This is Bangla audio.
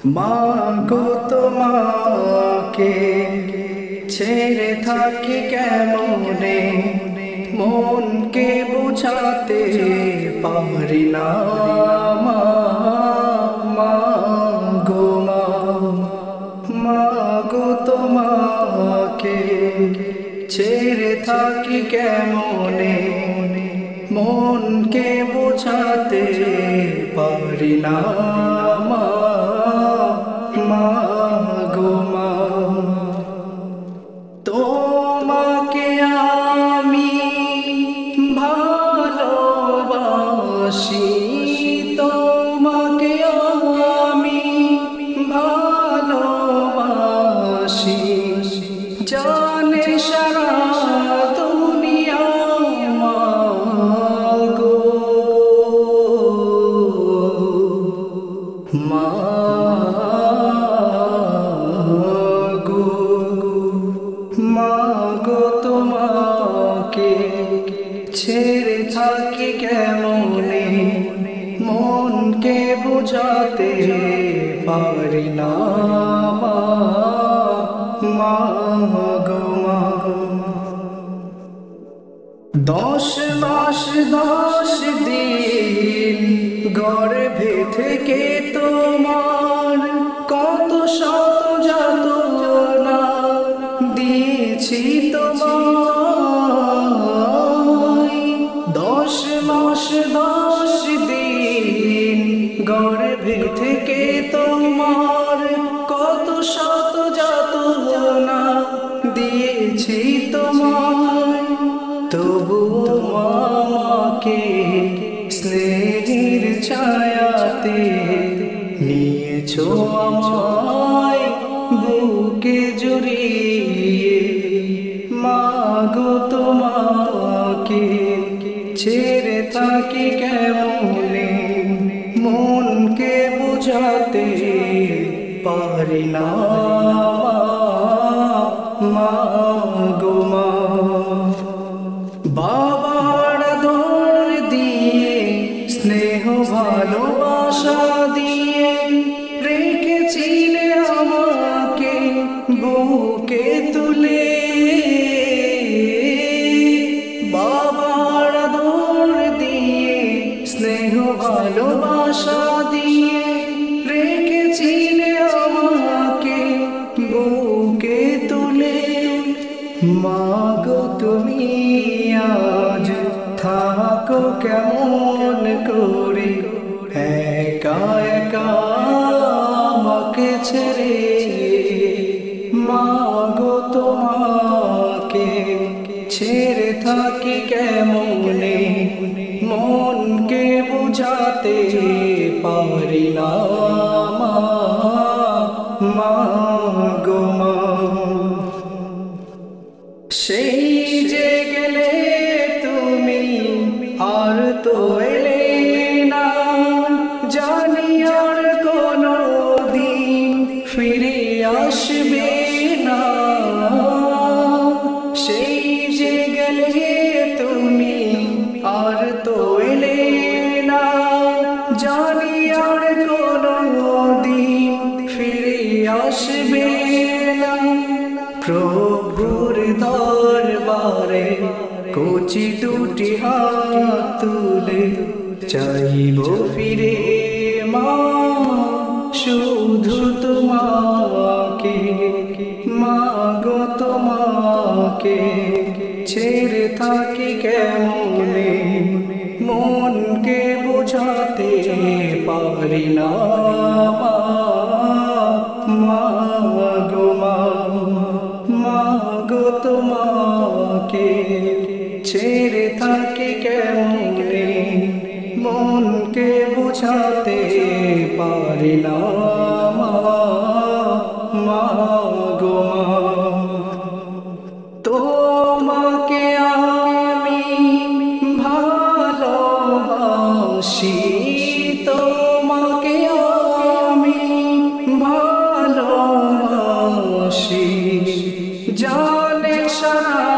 মাগো তোমাকে ছেড়ে থাকি কেমনে, মনকে বোঝাতে পারি না। মাগো মাগো তোমাকে ছেড়ে থাকি কেমনে, মনকে বোঝাতে পারি না। মাগো তোমাকে আমি ভালোবাসি, তোমাকে আমি ভালোবাসি, জানে সারা দুনিয়া। মাগো মাগো তোমাকে ছেড়ে থাকি কেমনে, মনকে বোঝাতে পারি না। মাগো 10 মাস 10 দিন গর্ভে থেকে তোমার কত শত যাতনা দিয়েছি তোমায়। 10 মাস 10 দিন গর্ভে থেকে তোমার কত শত যাতনা দিয়েছি তোমায়। তবু আমাকে স্নেহের ছায়াতে নিয়েছো আমায় বুকে জড়িয়ে। মাগো তোমাকে ছেড়ে থাকি কেমনে, মনকে বোঝাতে পারি না। মাগো বাবার আদর দিয়ে স্নেহ ভালোবাসা দিয়ে রেখেছিলে আমাকে বুকে তুলে। বাবার আদর দিয়ে স্নেহ ভালোবাসা দিয়ে রেখেছিলে আমাকে বুকে তুলে। মাগো তুমি আজ থাকো কেমন করে একা একা আমাকে ছেড়ে। মাগো তোমাকে ছেড়ে থাকি কেমনে, মনকে বোঝাতে পারি না। মাগো সেই যে গেলে তুমি আর তো এলে না, জানি আর কোনো দিন ফিরে আসবে না। সেই যে গেলে তুমি আর তো এলে না, জানি আর কোনো দিন ফিরে আসবে না। প্রভুর দরবারে কচি দুটি হাত তুলে চাইব ফিরে মা শুধু তোমাকে। মাগো তোমাকে ছেড়ে থাকি কেমনে, মনকে বোঝাতে পারি না। মাগো মাগো তোমাকে ছেড়ে থাকি কেমনে, মনকে বোঝাতে পারি না। মাগো তোমাকে আমি ভালোবাসি, তোমাকে আমি ভালোবাসি, জানে সারা